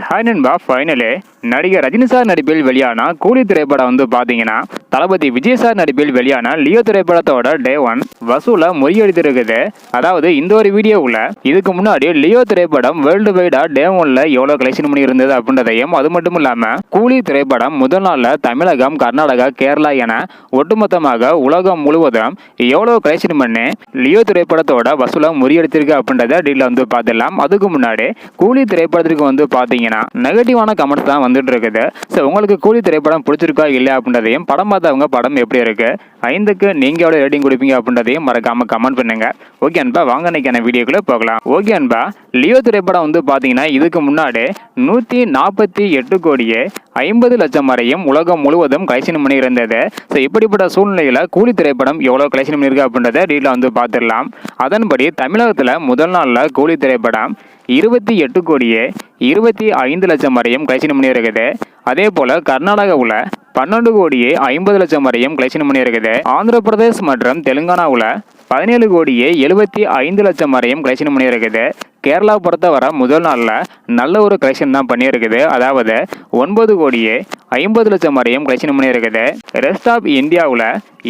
Hi நண்பா, ஃபைனலே நடிகர் Rajini sir நடிப்பில் வெளியான கூலி திரைப்படம் பார்த்தீங்கன்னா தளபதி விஜய் சார் நடிப்பில் வெளியான லியோ திரைப்படத்தோட டே 1 வசூலை முறியடித்திருக்குது. அதாவது இந்த ஒரு வீடியோவில் இதுக்கு முன்னாடி லியோ திரைப்படம் வேர்ல்டு வைடா டே 1ல எவ்வளோ கலெக்ஷன் பண்ணி இருந்தது அப்படின்றதையும், அது மட்டும் இல்லாமல் கூலி திரைப்படம் முதல் நாளில் தமிழகம், கர்நாடகா, கேரளா என ஒட்டுமொத்தமாக உலகம் முழுவதும் எவ்வளோ கலெக்ஷன் பண்ணி லியோ திரைப்படத்தோட வசூலை முறியடித்திருக்கு அப்படின்றத டீட்டெயில் பார்த்துடலாம். அதுக்கு முன்னாடி கூலி திரைப்படத்திற்கு பார்த்தீங்கன்னா நெகட்டிவான கமெண்ட்ஸ் தான் வந்துட்டு இருக்குது. ஸோ உங்களுக்கு கூலி திரைப்படம் பிடிச்சிருக்கா இல்லை அப்படின்றதையும், படம் பார்த்தவங்க படம் எப்படி இருக்கு, 5க்கு நீங்க எவ்வளோ ரேட்டிங் கொடுப்பீங்க அப்படின்றதையும் மறக்காம கமெண்ட் பண்ணுங்க. ஓகே அன்பா, வாங்க இன்னைக்கான வீடியோக்குள்ள போகலாம். ஓகே அன்பா, லியோ திரைப்படம் பார்த்தீங்கன்னா இதுக்கு முன்னாடி 148 கோடியே 50 லட்சம் வரையும் உலகம் முழுவதும் கலெக்ஷன் பண்ணி இருந்தது. ஸோ இப்படிப்பட்ட சூழ்நிலையில் கூலி திரைப்படம் எவ்வளோ கலெக்ஷன் பண்ணியிருக்கு அப்படின்றத டீட்டெயில் பார்த்துடலாம். அதன்படி தமிழகத்தில் முதல் நாளில் கூலி திரைப்படம் 28 கோடியே 25 லட்சம் வரையும் கலெக்ஷன் பண்ணி இருக்குது. அதே போல கர்நாடகாவில் 12 கோடியே 50 லட்சம் வரையும் கலெக்ஷன் பண்ணி இருக்குது. ஆந்திர பிரதேஷ் மற்றும் தெலுங்கானாவில் 17 கோடியே 75 லட்சம் வரையும் கலெக்ஷன் பண்ணி இருக்குது. கேரளா பொறுத்தவரை முதல் நாளில் நல்ல ஒரு கலெக்ஷன் தான் பண்ணியிருக்குது. அதாவது 9 கோடியே 50 லட்சம் வரையும் கலெக்ஷன் பண்ணியிருக்குது. ரெஸ்ட் ஆஃப் இந்தியாவில்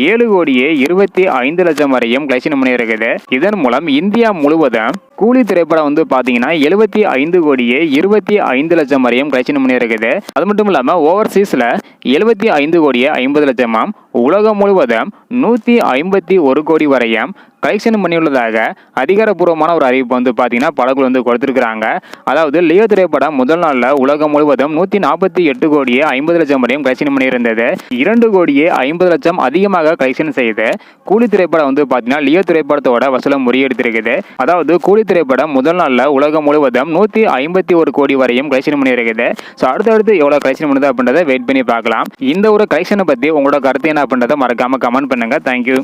7 கோடியே 25 லட்சம் வரையும் கலெக்ஷன் பண்ணியிருக்குது. இதன் மூலம் இந்தியா முழுவதும் கூலி திரைப்படம் பார்த்தீங்கன்னா 75 கோடியே 25 லட்சம் வரையும் கலெக்ஷன் பண்ணியிருக்குது. அது மட்டும் இல்லாமல் ஓவர்சீஸில் 75 கோடியே 50 லட்சமாம், உலகம் முழுவதும் 151 கோடி வரையும் கலெக்ஷன் பண்ணியுள்ளதாக அதிகாரப்பூர்வமான ஒரு அறிவிப்பு பார்த்தீங்கன்னா படக்குழு கொடுத்துருக்காங்க. அதாவது லியோ திரைப்படம் முதல் நாளில் உலகம் முழுவதும் 148 கோடியே 50 லட்சம் வரையும் கலெக்ஷன் பண்ணியிருந்தது. 2 கோடியே 50 லட்சம் அதிகமாக கலெக்ஷன் செய்து கூலி திரைப்படம் பார்த்தீங்கன்னா லியோ திரைப்படத்தோட வசூலை முறியடித்திருக்குது. அதாவது கூலி திரைப்படம் முதல் நாளில் உலகம் முழுவதும் 151 கோடி வரையும் கலெக்ஷன் பண்ணியிருக்குது. ஸோ அடுத்தடுத்து எவ்வளோ கலெக்ஷன் பண்ணுது அப்படின்றத வெயிட் பண்ணி பார்க்கலாம். இந்த ஒரு கலெக்ஷனை பற்றி உங்களோட கருத்து என்ன அப்படின்றத மறக்காம கமெண்ட் பண்ணுங்க. தேங்க்யூ.